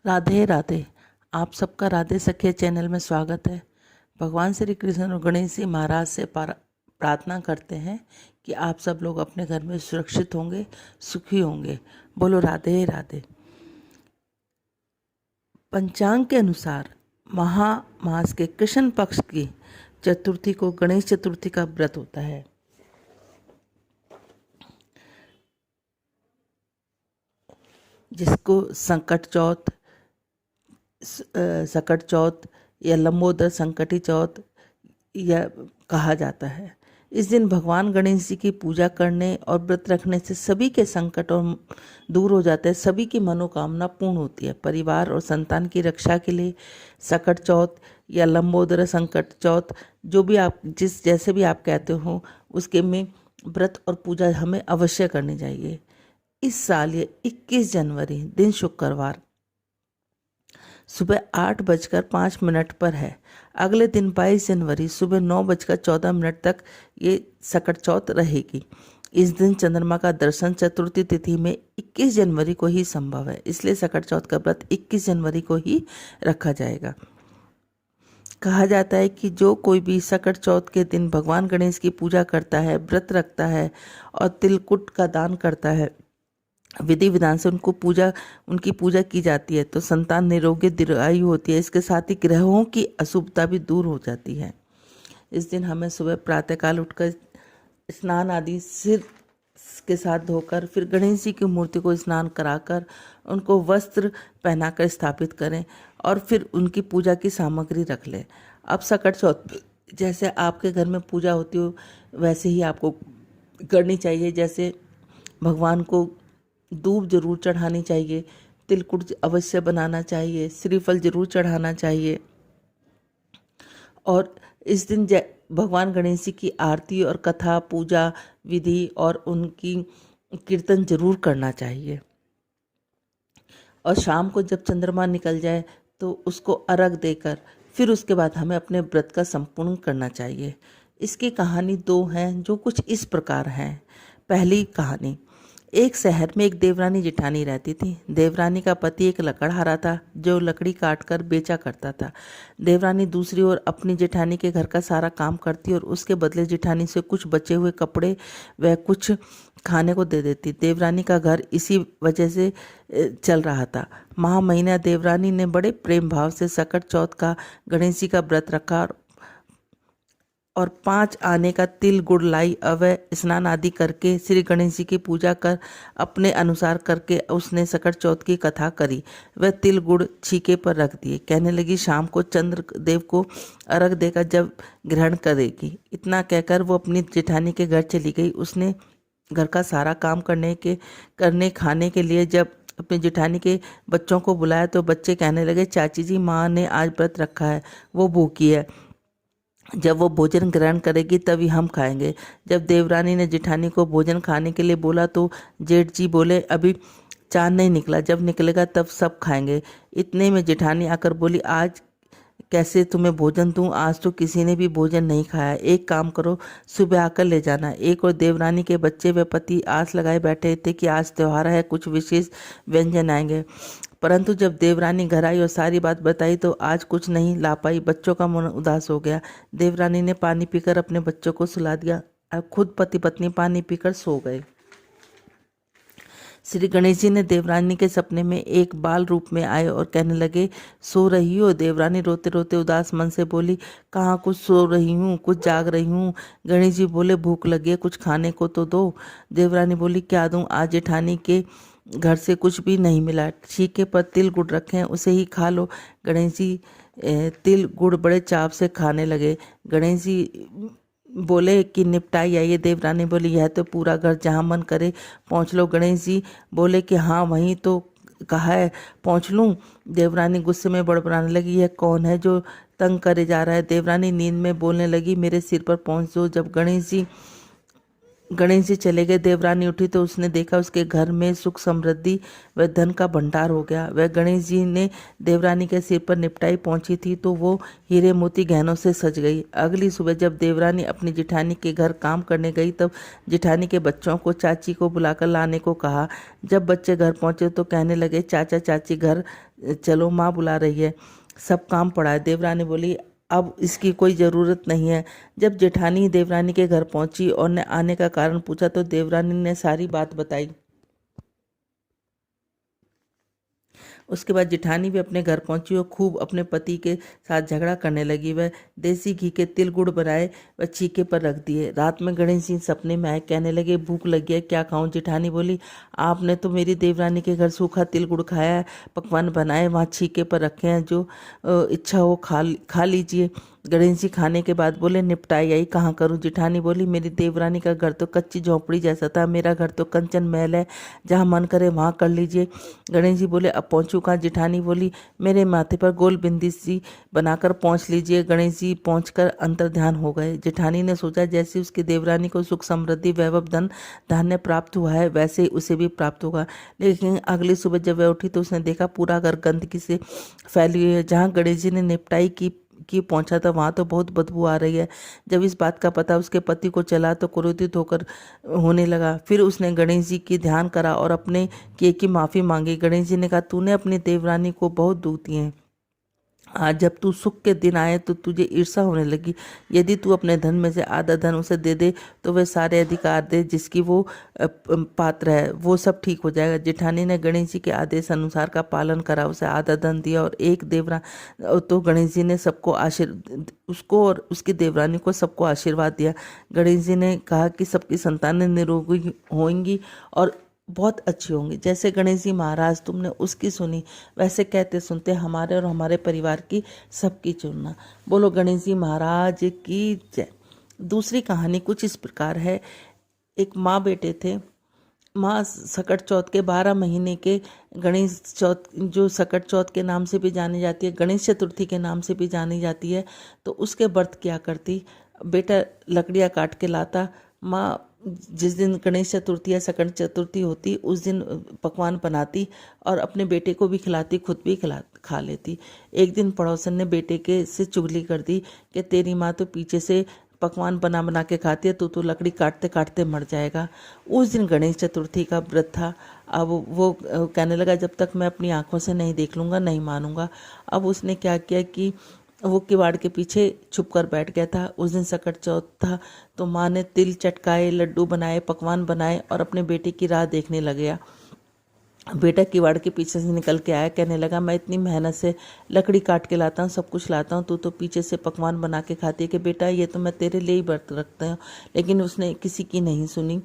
राधे राधे। आप सबका राधे सखिया चैनल में स्वागत है। भगवान श्री कृष्ण और गणेश जी महाराज से प्रार्थना करते हैं कि आप सब लोग अपने घर में सुरक्षित होंगे, सुखी होंगे। बोलो राधे राधे। पंचांग के अनुसार महा मास के कृष्ण पक्ष की चतुर्थी को गणेश चतुर्थी का व्रत होता है। जिसको सकट चौथ या लंबोदर संकटी चौथ या कहा जाता है। इस दिन भगवान गणेश जी की पूजा करने और व्रत रखने से सभी के संकट और दूर हो जाते हैं, सभी की मनोकामना पूर्ण होती है। परिवार और संतान की रक्षा के लिए सकट चौथ या लंबोदर संकट चौथ, जो भी आप जैसे भी आप कहते हो, उसके में व्रत और पूजा हमें अवश्य करनी चाहिए। इस साल ये 21 जनवरी दिन शुक्रवार सुबह 8:05 पर है। अगले दिन 22 जनवरी सुबह 9:14 तक ये सकट चौथ रहेगी। इस दिन चंद्रमा का दर्शन चतुर्थी तिथि में 21 जनवरी को ही संभव है, इसलिए सकट चौथ का व्रत 21 जनवरी को ही रखा जाएगा। कहा जाता है कि जो कोई भी सकट चौथ के दिन भगवान गणेश की पूजा करता है, व्रत रखता है और तिलकुट का दान करता है, विधि विधान से उनकी पूजा की जाती है, तो संतान निरोगी दीर्घायु होती है। इसके साथ ही ग्रहों की अशुभता भी दूर हो जाती है। इस दिन हमें सुबह प्रातःकाल उठकर स्नान आदि सिर के साथ धोकर फिर गणेश जी की मूर्ति को स्नान कराकर उनको वस्त्र पहनाकर स्थापित करें और फिर उनकी पूजा की सामग्री रख लें। अब सकट चौथ जैसे आपके घर में पूजा होती हो वैसे ही आपको करनी चाहिए। जैसे भगवान को दूब जरूर चढ़ानी चाहिए, तिलकुट अवश्य बनाना चाहिए, श्रीफल जरूर चढ़ाना चाहिए और इस दिन भगवान गणेश जी की आरती और कथा पूजा विधि और उनकी कीर्तन जरूर करना चाहिए। और शाम को जब चंद्रमा निकल जाए तो उसको अर्घ देकर फिर उसके बाद हमें अपने व्रत का संपूर्ण करना चाहिए। इसकी कहानी 2 हैं जो कुछ इस प्रकार हैं। पहली कहानी, एक शहर में एक देवरानी जिठानी रहती थी। देवरानी का पति एक लकड़हारा था जो लकड़ी काट कर बेचा करता था। देवरानी दूसरी ओर अपनी जेठानी के घर का सारा काम करती और उसके बदले जेठानी से कुछ बचे हुए कपड़े व कुछ खाने को दे देती। देवरानी का घर इसी वजह से चल रहा था। माह महीना देवरानी ने बड़े प्रेम भाव से सकट चौथ का गणेश जी का व्रत रखा और 5 आने का तिल गुड़ लाई अवय स्नान आदि करके श्री गणेश जी की पूजा कर अपने अनुसार करके उसने सकट चौथ की कथा करी। वह तिल गुड़ छीके पर रख दिए। कहने लगी शाम को चंद्र देव को अर्घ देकर जब ग्रहण करेगी। इतना कहकर वो अपनी जेठानी के घर चली गई। उसने घर का सारा काम करने खाने के लिए जब अपनी जेठानी के बच्चों को बुलाया तो बच्चे कहने लगे चाची जी माँ ने आज व्रत रखा है, वो भूखी है, जब वो भोजन ग्रहण करेगी तभी हम खाएंगे। जब देवरानी ने जेठानी को भोजन खाने के लिए बोला तो जेठ जी बोले अभी चांद नहीं निकला, जब निकलेगा तब सब खाएंगे। इतने में जेठानी आकर बोली आज कैसे तुम्हें भोजन दूं, आज तो किसी ने भी भोजन नहीं खाया। एक काम करो, सुबह आकर ले जाना। एक और देवरानी के बच्चे व पति आस लगाए बैठे थे कि आज त्योहार है, कुछ विशेष व्यंजन आएंगे। परंतु जब देवरानी घर आई और सारी बात बताई तो आज कुछ नहीं ला पाई। बच्चों का मन उदास हो गया। देवरानी ने पानी पीकर अपने बच्चों को सुला दिया। अब खुद पति पत्नी पानी पीकर सो गए। श्री गणेश जी ने देवरानी के सपने में एक बाल रूप में आए और कहने लगे सो रही हो। देवरानी रोते रोते उदास मन से बोली कहाँ कुछ सो रही हूँ, कुछ जाग रही हूँ। गणेश जी बोले भूख लगी है, कुछ खाने को तो दो। देवरानी बोली क्या दूँ, आज जेठानी के घर से कुछ भी नहीं मिला। छीके पर तिल गुड़ रखे हैं, उसे ही खा लो। गणेश जी तिल गुड़ बड़े चाव से खाने लगे। गणेश जी बोले कि निपटाई आइए। देवरानी बोली यह तो पूरा घर जहाँ मन करे पहुँच लो। गणेश जी बोले कि हाँ वहीं तो कहा है पहुँच लूँ। देवरानी गुस्से में बड़बड़ाने लगी यह कौन है जो तंग करे जा रहा है। देवरानी नींद में बोलने लगी मेरे सिर पर पहुँच दो। जब गणेश जी गणेश जी चले गए। देवरानी उठी तो उसने देखा उसके घर में सुख समृद्धि व धन का भंडार हो गया। वह गणेश जी ने देवरानी के सिर पर निपटाई पहुंची थी तो वो हीरे मोती गहनों से सज गई। अगली सुबह जब देवरानी अपनी जिठानी के घर काम करने गई तब जिठानी के बच्चों को चाची को बुलाकर लाने को कहा। जब बच्चे घर पहुंचे तो कहने लगे, चाचा चाची घर चलो, माँ बुला रही है, सब काम पड़ा है। देवरानी बोली, अब इसकी कोई ज़रूरत नहीं है। जब जेठानी देवरानी के घर पहुंची और ने आने का कारण पूछा तो देवरानी ने सारी बात बताई। उसके बाद जिठानी भी अपने घर पहुंची और खूब अपने पति के साथ झगड़ा करने लगी। वह देसी घी के तिल गुड़ बनाए वह छीके पर रख दिए। रात में गणेश जी सपने में आए, कहने लगे, भूख लगी है, क्या खाऊं। जिठानी बोली, आपने तो मेरी देवरानी के घर सूखा तिल गुड़ खाया है, पकवान बनाए वहाँ छीके पर रखे हैं, जो इच्छा हो खा लीजिए। गणेश जी खाने के बाद बोले, निपटाई आई कहाँ करूँ। जिठानी बोली, मेरी देवरानी का घर तो कच्ची झोंपड़ी जैसा था, मेरा घर तो कंचन महल है, जहाँ मन करे वहाँ कर लीजिए। गणेश जी बोले, अब पहुँचूँ कहाँ। जिठानी बोली, मेरे माथे पर गोल बिंदी सी बनाकर पहुँच लीजिए। गणेश जी पहुँचकर अंतर ध्यान हो गए। जिठानी ने सोचा, जैसे उसकी देवरानी को सुख समृद्धि वैभव धन धान्य प्राप्त हुआ है वैसे ही उसे भी प्राप्त होगा। लेकिन अगली सुबह जब वह उठी तो उसने देखा पूरा घर गंदगी से फैली हुई है। जहाँ गणेश जी ने निपटाई की पहुंचा था वहां तो बहुत बदबू आ रही है। जब इस बात का पता उसके पति को चला तो क्रोधित होकर होने लगा। फिर उसने गणेश जी की ध्यान करा और अपने किए की माफी मांगी। गणेश जी ने कहा, तूने अपनी देवरानी को बहुत दुख दिए हैं, आज जब तू सुख के दिन आए तो तुझे ईर्षा होने लगी। यदि तू अपने धन में से आधा धन उसे दे दे तो वह सारे अधिकार दे जिसकी वो पात्र है, वो सब ठीक हो जाएगा। जेठानी ने गणेश जी के आदेश अनुसार का पालन करा, उसे आधा धन दिया और एक देवरा तो गणेश जी ने सबको उसको और उसकी देवरानी को सबको आशीर्वाद दिया। गणेश जी ने कहा कि सबकी संतानें निरोगी होंगी और बहुत अच्छी होंगी। जैसे गणेश जी महाराज तुमने उसकी सुनी, वैसे कहते सुनते हमारे और हमारे परिवार की सबकी चुनना। बोलो गणेश जी महाराज की जय। दूसरी कहानी कुछ इस प्रकार है। एक माँ बेटे थे। माँ सकट चौथ के 12 महीने के गणेश चौथ, जो सकट चौथ के नाम से भी जानी जाती है, गणेश चतुर्थी के नाम से भी जानी जाती है, तो उसके व्रत किया करती। बेटा लकड़ियाँ काट के लाता। माँ जिस दिन गणेश चतुर्थी या सकट चतुर्थी होती उस दिन पकवान बनाती और अपने बेटे को भी खिलाती, खुद भी खा लेती। एक दिन पड़ोसन ने बेटे के से चुगली कर दी कि तेरी माँ तो पीछे से पकवान बना बना के खाती है, तो लकड़ी काटते काटते मर जाएगा। उस दिन गणेश चतुर्थी का व्रत था। अब वो कहने लगा, जब तक मैं अपनी आंखों से नहीं देख लूँगा नहीं मानूंगा। अब उसने क्या किया कि वो किवाड़ के पीछे छुप कर बैठ गया था। उस दिन सकट चौथ था तो माँ ने तिल चटकाए, लड्डू बनाए, पकवान बनाए और अपने बेटे की राह देखने लग गया। बेटा किवाड़ के पीछे से निकल के आया, कहने लगा, मैं इतनी मेहनत से लकड़ी काट के लाता हूँ, सब कुछ लाता हूँ, तू तो पीछे से पकवान बना के खाती है कि बेटा ये तो मैं तेरे लिए ही व्रत रखता हूँ। लेकिन उसने किसी की नहीं सुनी।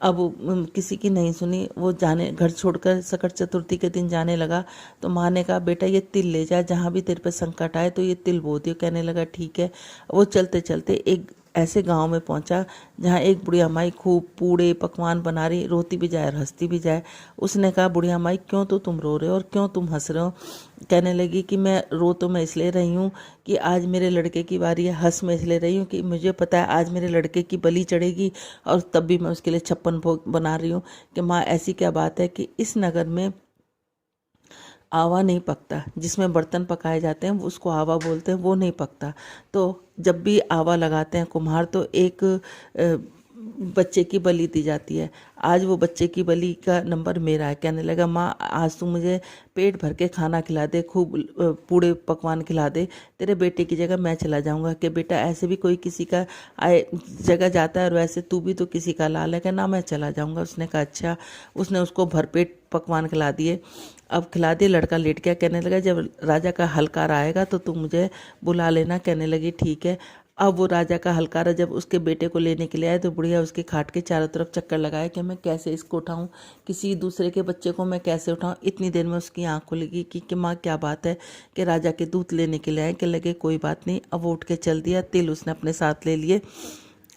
अब किसी की नहीं सुनी, वो जाने घर छोड़कर सकट चतुर्थी के दिन जाने लगा। तो माँ ने कहा, बेटा ये तिल ले जा, जहाँ भी तेरे पे संकट आए तो ये तिल बो दियो। कहने लगा ठीक है। वो चलते चलते एक ऐसे गांव में पहुंचा जहाँ एक बुढ़िया माई खूब पूड़े पकवान बना रही, रोती भी जाए और हंसती भी जाए। उसने कहा, बुढ़िया माई क्यों तो तुम रो रहे हो और क्यों तुम हंस रहे हो। कहने लगी कि मैं रो तो मैं इसलिए रही हूँ कि आज मेरे लड़के की बारी है, हंस मैं इसलिए रही हूँ कि मुझे पता है आज मेरे लड़के की बलि चढ़ेगी और तब भी मैं उसके लिए 56 भोग बना रही हूँ। कि माँ ऐसी क्या बात है कि इस नगर में आवा नहीं पकता, जिसमें बर्तन पकाए जाते हैं उसको आवा बोलते हैं, वो नहीं पकता। तो जब भी आवा लगाते हैं कुम्हार तो एक बच्चे की बलि दी जाती है। आज वो बच्चे की बलि का नंबर मेरा है। कहने लगा, माँ आज तू मुझे पेट भर के खाना खिला दे, खूब पूड़े पकवान खिला दे, तेरे बेटे की जगह मैं चला जाऊंगा। कि बेटा ऐसे भी कोई किसी का आए जगह जाता है और वैसे तू भी तो किसी का लाल है, कि ना मैं चला जाऊंगा। उसने कहा अच्छा। उसने उसको भरपेट पकवान खिला दिए। अब खिला दिए, लड़का लेट गया। कहने लगा, जब राजा का हलकार आएगा तो तू मुझे बुला लेना। कहने लगी ठीक है। अब वो राजा का हलकारा जब उसके बेटे को लेने के लिए आए तो बुढ़िया उसके खाट के चारों तरफ चक्कर लगाए कि मैं कैसे इसको उठाऊं, किसी दूसरे के बच्चे को मैं कैसे उठाऊं। इतनी देर में उसकी आंख खुलेगी कि माँ क्या बात है, कि राजा के दूध लेने के लिए आए। कि लगे कोई बात नहीं। अब वो उठ के चल दिया। तिल उसने अपने साथ ले लिए।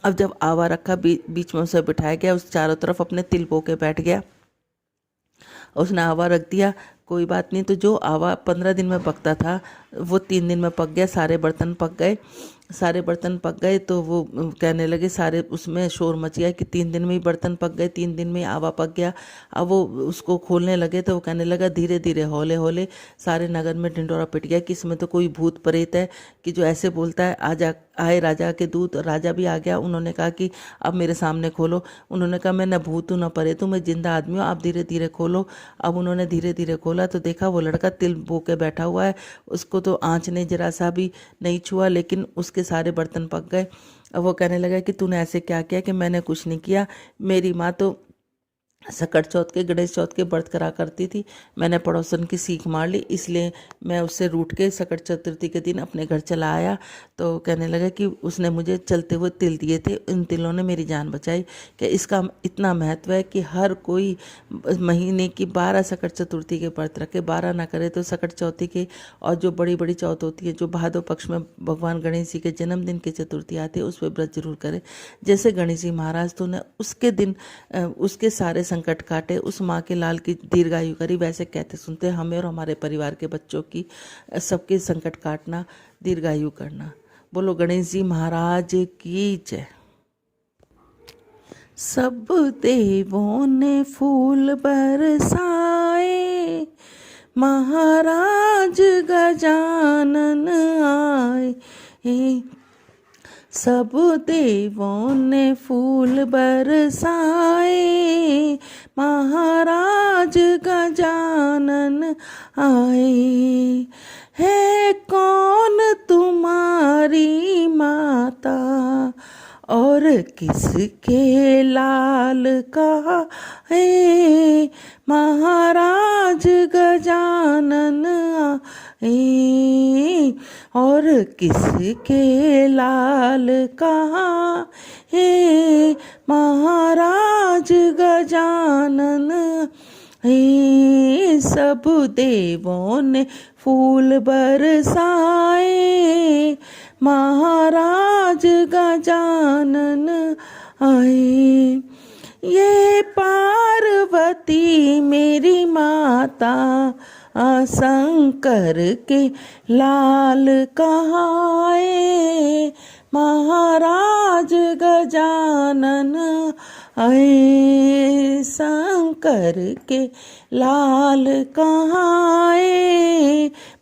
अब जब आवा रखा बीच में उसे बिठाया गया, उस चारों तरफ अपने तिल बो के बैठ गया। उसने आवा रख दिया, कोई बात नहीं। तो जो आवा 15 दिन में पकता था वो 3 दिन में पक गया, सारे बर्तन पक गए। सारे बर्तन पक गए तो वो कहने लगे, सारे उसमें शोर मच गया कि 3 दिन में ही बर्तन पक गए, 3 दिन में ही आवा पक गया। अब वो उसको खोलने लगे तो वो कहने लगा, धीरे धीरे हौले हौले। सारे नगर में ढिंढोरा पिट गया कि इसमें तो कोई भूत प्रेत है कि जो ऐसे बोलता है। आजा आए राजा के दूत, राजा भी आ गया। उन्होंने कहा कि अब मेरे सामने खोलो। उन्होंने कहा, मैं न भूत हूँ न प्रेत हूँ, मैं जिंदा आदमी हूँ, आप धीरे धीरे खोलो। अब उन्होंने धीरे धीरे खोला तो देखा वो लड़का तिल बो के बैठा हुआ है। उसको तो आँच ने जरा सा भी नहीं छुआ, लेकिन उसके सारे बर्तन पक गए। अब वो कहने लगा कि तूने ऐसे क्या किया? कि मैंने कुछ नहीं किया, मेरी माँ तो सकट चौथ के, गणेश चौथ के व्रत करा करती थी। मैंने पड़ोसन की सीख मार ली, इसलिए मैं उससे रूठ के सकट चतुर्थी के दिन अपने घर चला आया। तो कहने लगा कि उसने मुझे चलते हुए तिल दिए थे, उन तिलों ने मेरी जान बचाई। कि इसका इतना महत्व है कि हर कोई महीने की 12 सकट चतुर्थी के व्रत रखे, 12 ना करे तो सकट चौथी के। और जो बड़ी बड़ी चौथ होती है, जो भादो पक्ष में भगवान गणेश जी के जन्मदिन की चतुर्थी आती है, उस पर व्रत जरूर करे। जैसे गणेश जी महाराज तो ने उसके दिन उसके सारे संकट काटे, उस माँ के लाल की दीर्घायु करी। वैसे कहते सुनते हमें और हमारे परिवार के बच्चों की सबके संकट काटना, दीर्घायु करना। बोलो गणेश जी महाराज की जय। सब देवों ने फूल बरसाए, महाराज गजानन आए। सब देवों ने फूल बरसाए, महाराज गजानन आए। है कौन तुम्हारी माता और किसके लाल कहा है? महाराज गजानन आए। और किसके लाल कहा है? महाराज गजानन हे। सब देवों ने फूल बरसाए, महाराज गजानन आए। ये पार्वती मेरी माता, शंकर के लाल कहाए, महाराज गजानन आए। शंकर के लाल कहाए,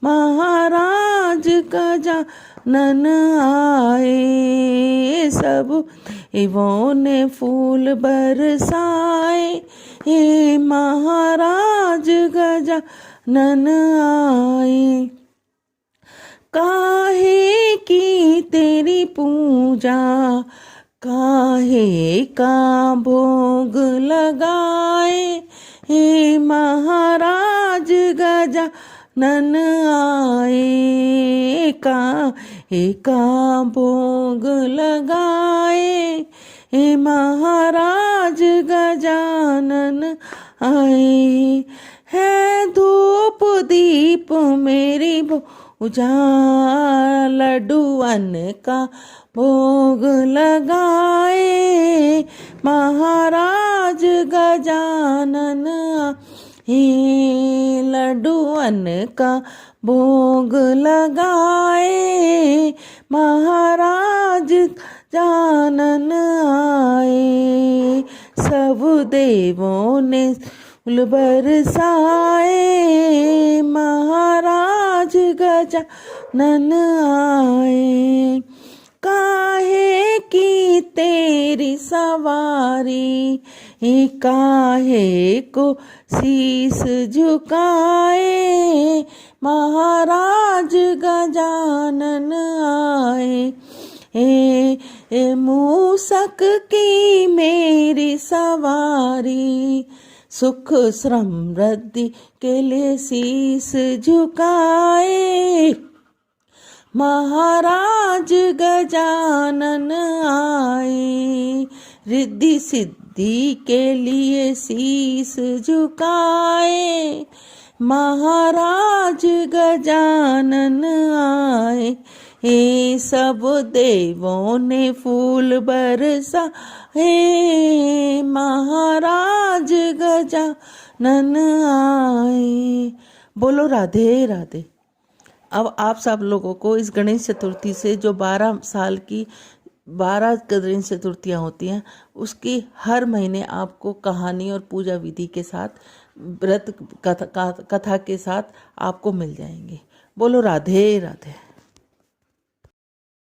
महाराज गजानन आए। सब देवों ने फूल बरसाए, हे महाराज गजानन आए। काहे की तेरी पूजा, काहे का भोग लगाए, हे महाराज गजानन आए। काहे का भोग लगाए, हे महाराज गजानन आए। है धूप दीप मेरी पूजा, लड्डूअन का भोग लगाए, महाराज गजानन आए। लड्डूअन का भोग लगाए, महाराज गजानन आए। सब देवों ने फूल बरसाए, महाराज गजानन आए। काहे की तेरी सवारी, काहे को शीस झुकाए, महाराज गजानन आए। मूसक की मेरी सवारी, सुख समृद्धि के लिए शीस झुकाए, महाराज गजानन आए। रिद्धि सिद्धि के लिए शीस झुकाए, महाराज गजानन आए। हे सब देवों ने फूल बरसाए, महाराज गजानन आए। बोलो राधे राधे। अब आप सब लोगों को इस गणेश चतुर्थी से जो 12 गणेश चतुर्थियाँ होती हैं, उसकी हर महीने आपको कहानी और पूजा विधि के साथ, व्रत कथा के साथ आपको मिल जाएंगे। बोलो राधे राधे।